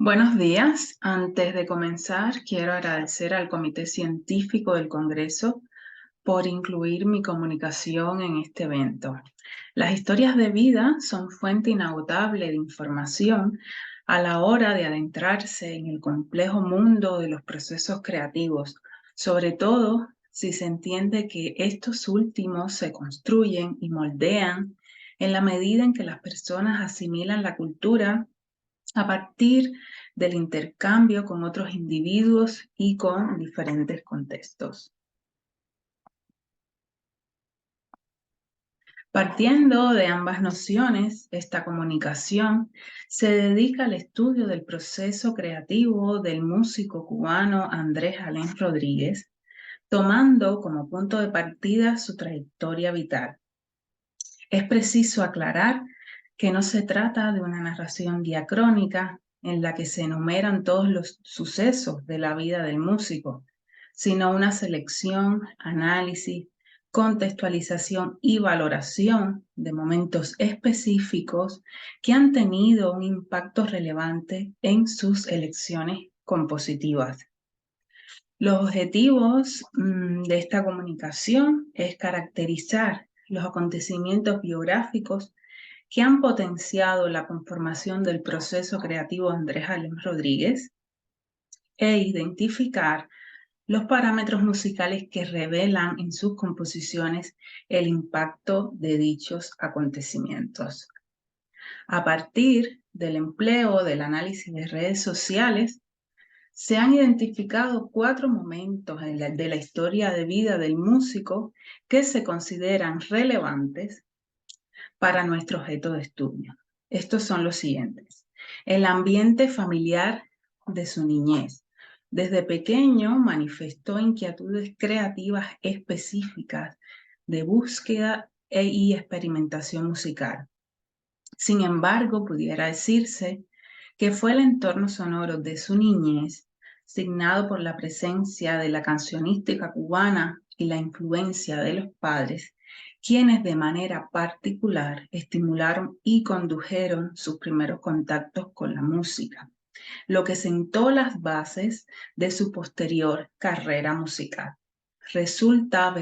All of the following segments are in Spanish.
Buenos días. Antes de comenzar, quiero agradecer al Comité Científico del Congreso por incluir mi comunicación en este evento. Las historias de vida son fuente inagotable de información a la hora de adentrarse en el complejo mundo de los procesos creativos, sobre todo si se entiende que estos últimos se construyen y moldean en la medida en que las personas asimilan la cultura a partir del intercambio con otros individuos y con diferentes contextos. Partiendo de ambas nociones, esta comunicación se dedica al estudio del proceso creativo del músico cubano Andrés Alén Rodríguez, tomando como punto de partida su trayectoria vital. Es preciso aclarar que no se trata de una narración diacrónica en la que se enumeran todos los sucesos de la vida del músico, sino una selección, análisis, contextualización y valoración de momentos específicos que han tenido un impacto relevante en sus elecciones compositivas. Los objetivos de esta comunicación es caracterizar los acontecimientos biográficos que han potenciado la conformación del proceso creativo de Andrés Alén Rodríguez e identificar los parámetros musicales que revelan en sus composiciones el impacto de dichos acontecimientos. A partir del empleo del análisis de redes sociales, se han identificado 4 momentos de la historia de vida del músico que se consideran relevantes para nuestro objeto de estudio. Estos son los siguientes. El ambiente familiar de su niñez. Desde pequeño manifestó inquietudes creativas específicas de búsqueda y experimentación musical. Sin embargo, pudiera decirse que fue el entorno sonoro de su niñez, signado por la presencia de la cancionística cubana y la influencia de los padres, quienes de manera particular estimularon y condujeron sus primeros contactos con la música, lo que sentó las bases de su posterior carrera musical. Resulta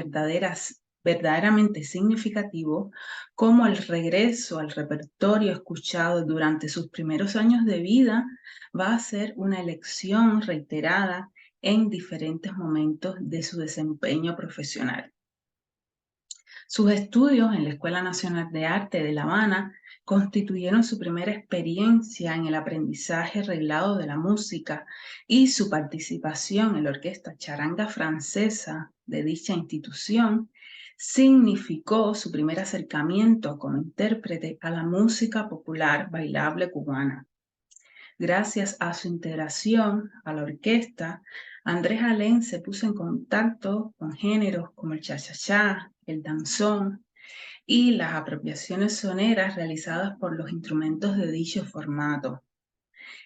verdaderamente significativo cómo el regreso al repertorio escuchado durante sus primeros años de vida va a ser una elección reiterada en diferentes momentos de su desempeño profesional. Sus estudios en la Escuela Nacional de Arte de La Habana constituyeron su primera experiencia en el aprendizaje reglado de la música y su participación en la Orquesta Charanga Francesa de dicha institución significó su primer acercamiento como intérprete a la música popular bailable cubana. Gracias a su integración a la orquesta, Andrés Alén se puso en contacto con géneros como el cha-cha-cha, el danzón y las apropiaciones soneras realizadas por los instrumentos de dicho formato.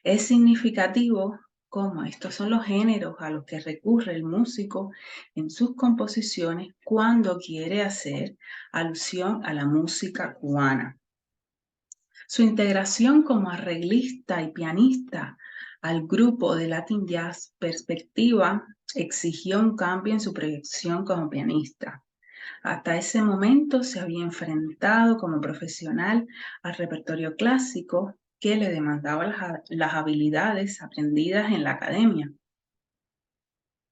Es significativo cómo estos son los géneros a los que recurre el músico en sus composiciones cuando quiere hacer alusión a la música cubana. Su integración como arreglista y pianista al grupo de Latin Jazz Perspectiva exigió un cambio en su proyección como pianista. Hasta ese momento se había enfrentado como profesional al repertorio clásico que le demandaba las habilidades aprendidas en la academia.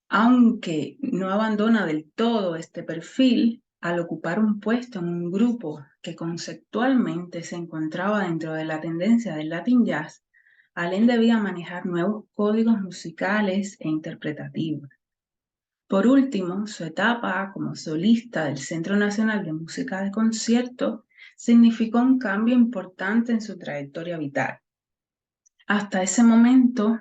Aunque no abandona del todo este perfil, al ocupar un puesto en un grupo que conceptualmente se encontraba dentro de la tendencia del Latin Jazz, Alén debía manejar nuevos códigos musicales e interpretativos. Por último, su etapa como solista del Centro Nacional de Música de Concierto significó un cambio importante en su trayectoria vital. Hasta ese momento,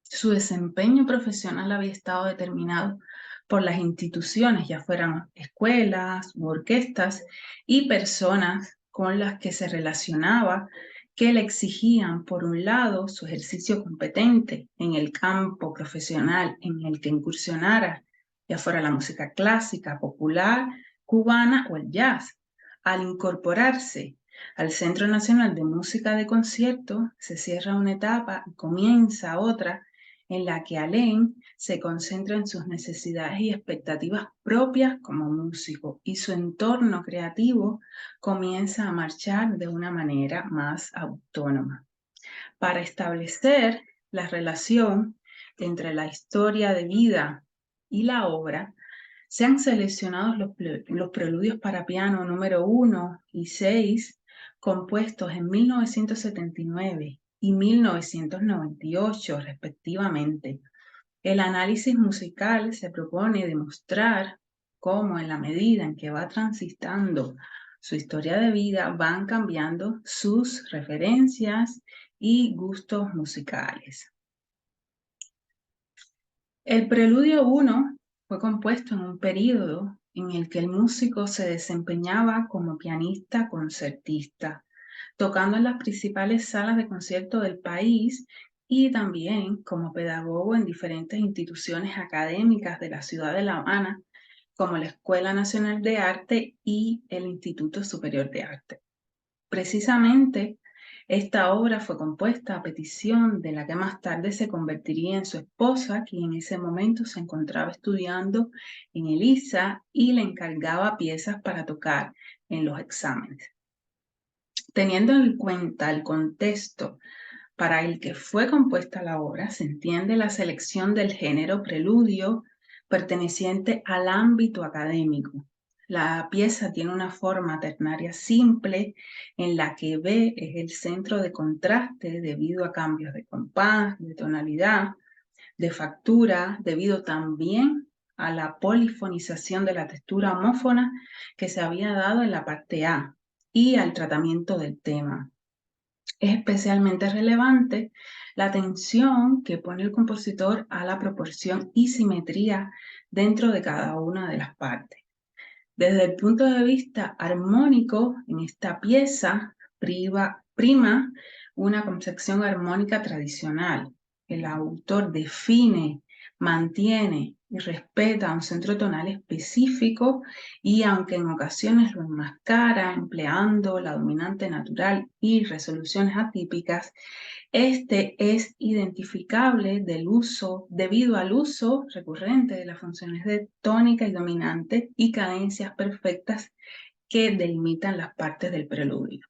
su desempeño profesional había estado determinado por las instituciones, ya fueran escuelas u orquestas, y personas con las que se relacionaba que le exigían, por un lado, su ejercicio competente en el campo profesional en el que incursionara, ya fuera la música clásica, popular, cubana o el jazz. Al incorporarse Al Centro Nacional de Música de Concierto se cierra una etapa y comienza otra en la que Alain se concentra en sus necesidades y expectativas propias como músico y su entorno creativo comienza a marchar de una manera más autónoma. Para establecer la relación entre la historia de vida y la obra, se han seleccionado los preludios para piano número 1 y 6, compuestos en 1979 y 1998 respectivamente. El análisis musical se propone demostrar cómo en la medida en que va transitando su historia de vida van cambiando sus referencias y gustos musicales. El Preludio 1 fue compuesto en un período en el que el músico se desempeñaba como pianista concertista, tocando en las principales salas de concierto del país y también como pedagogo en diferentes instituciones académicas de la ciudad de La Habana, como la Escuela Nacional de Arte y el Instituto Superior de Arte. Precisamente, esta obra fue compuesta a petición de la que más tarde se convertiría en su esposa, quien en ese momento se encontraba estudiando en el ISA y le encargaba piezas para tocar en los exámenes. Teniendo en cuenta el contexto para el que fue compuesta la obra, se entiende la selección del género preludio perteneciente al ámbito académico. La pieza tiene una forma ternaria simple en la que B es el centro de contraste debido a cambios de compás, de tonalidad, de factura, debido también a la polifonización de la textura homófona que se había dado en la parte A y al tratamiento del tema. Es especialmente relevante la atención que pone el compositor a la proporción y simetría dentro de cada una de las partes. Desde el punto de vista armónico, en esta pieza prima una concepción armónica tradicional. El autor define, mantiene y respeta un centro tonal específico y aunque en ocasiones lo enmascara empleando la dominante natural y resoluciones atípicas, este es identificable debido al uso recurrente de las funciones de tónica y dominante y cadencias perfectas que delimitan las partes del preludio.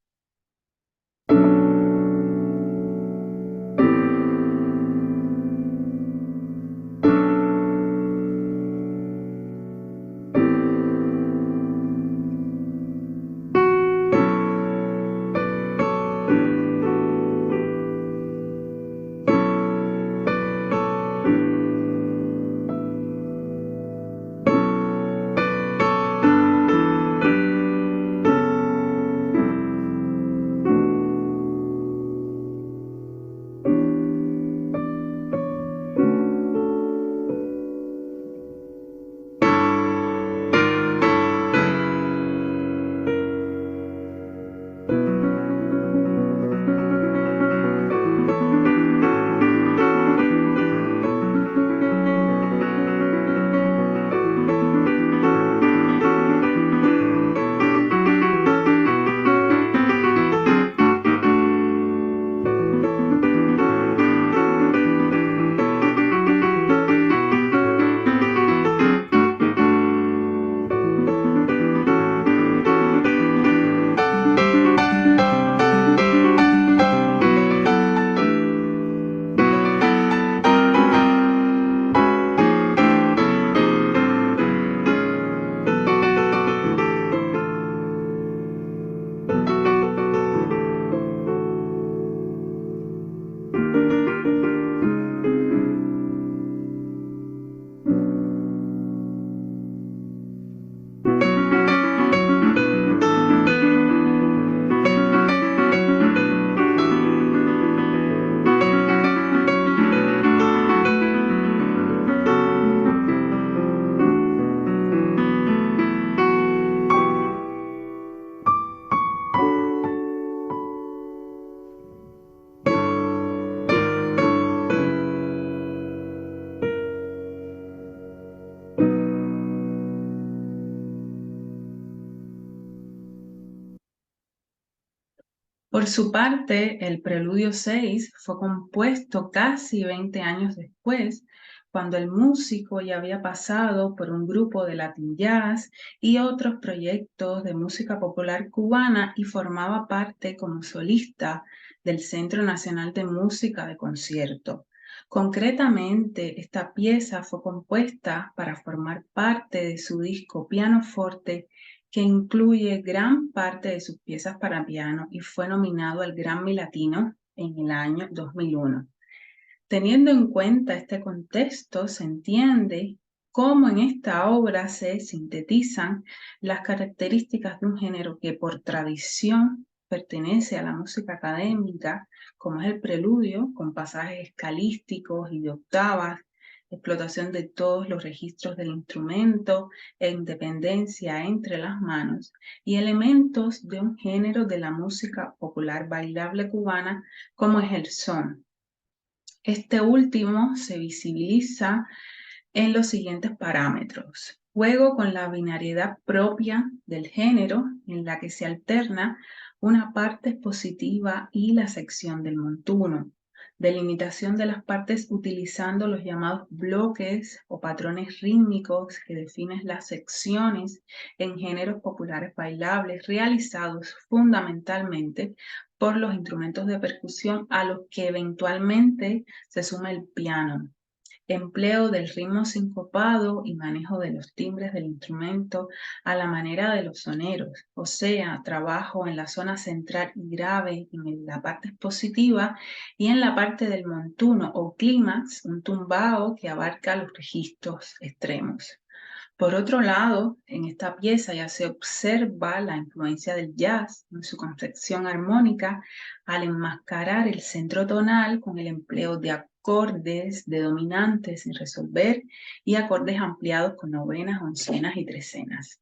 Por su parte, el Preludio 6 fue compuesto casi 20 años después, cuando el músico ya había pasado por un grupo de Latin Jazz y otros proyectos de música popular cubana y formaba parte como solista del Centro Nacional de Música de Concierto. Concretamente, esta pieza fue compuesta para formar parte de su disco Pianoforte, que incluye gran parte de sus piezas para piano y fue nominado al Grammy Latino en el año 2001. Teniendo en cuenta este contexto, se entiende cómo en esta obra se sintetizan las características de un género que por tradición pertenece a la música académica, como es el preludio, con pasajes escalísticos y de octavas, explotación de todos los registros del instrumento e independencia entre las manos, y elementos de un género de la música popular bailable cubana, como es el son. Este último se visibiliza en los siguientes parámetros. Juego con la binariedad propia del género, en la que se alterna una parte expositiva y la sección del montuno. Delimitación de las partes utilizando los llamados bloques o patrones rítmicos que definen las secciones en géneros populares bailables realizados fundamentalmente por los instrumentos de percusión a los que eventualmente se suma el piano. Empleo del ritmo sincopado y manejo de los timbres del instrumento a la manera de los soneros, o sea, trabajo en la zona central y grave en la parte expositiva y en la parte del montuno o clímax, un tumbao que abarca los registros extremos. Por otro lado, en esta pieza ya se observa la influencia del jazz en su concepción armónica al enmascarar el centro tonal con el empleo de acordes de dominantes sin resolver y acordes ampliados con novenas, oncenas y trecenas.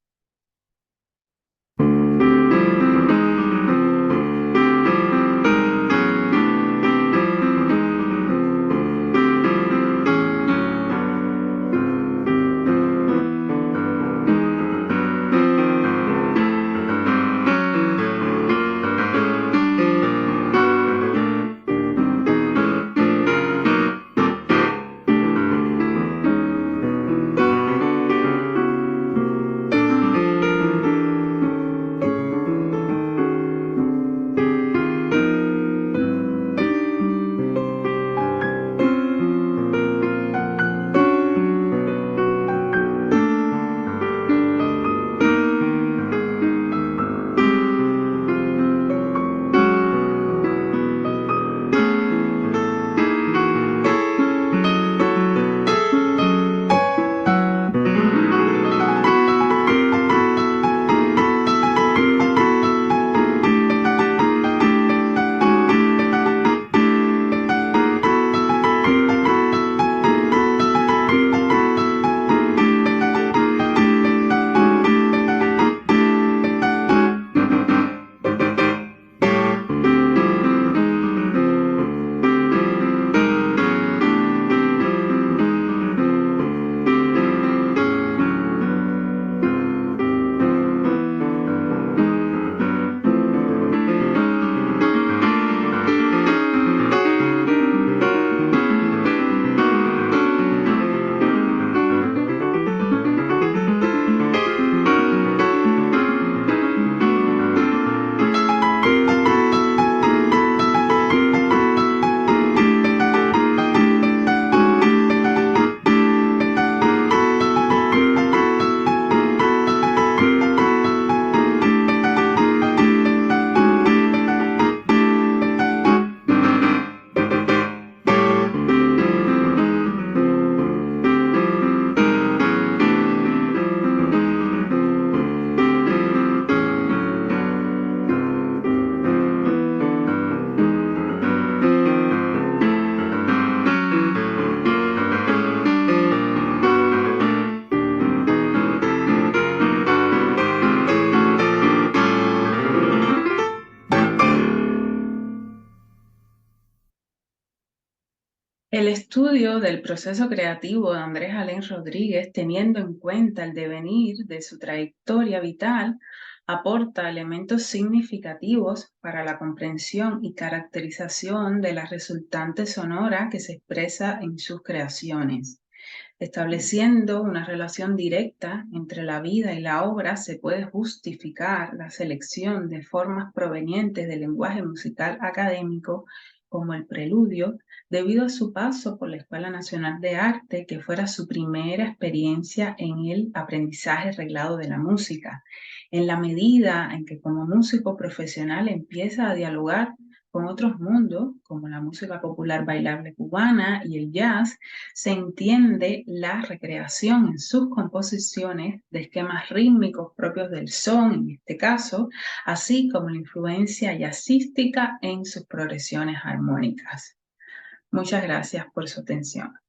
El estudio del proceso creativo de Andrés Alén Rodríguez, teniendo en cuenta el devenir de su trayectoria vital, aporta elementos significativos para la comprensión y caracterización de la resultante sonora que se expresa en sus creaciones. Estableciendo una relación directa entre la vida y la obra, se puede justificar la selección de formas provenientes del lenguaje musical académico, como el preludio, debido a su paso por la Escuela Nacional de Arte, que fuera su primera experiencia en el aprendizaje reglado de la música. En la medida en que como músico profesional empieza a dialogar con otros mundos, como la música popular bailable cubana y el jazz, se entiende la recreación en sus composiciones de esquemas rítmicos propios del son, en este caso, así como la influencia jazzística en sus progresiones armónicas. Muchas gracias por su atención.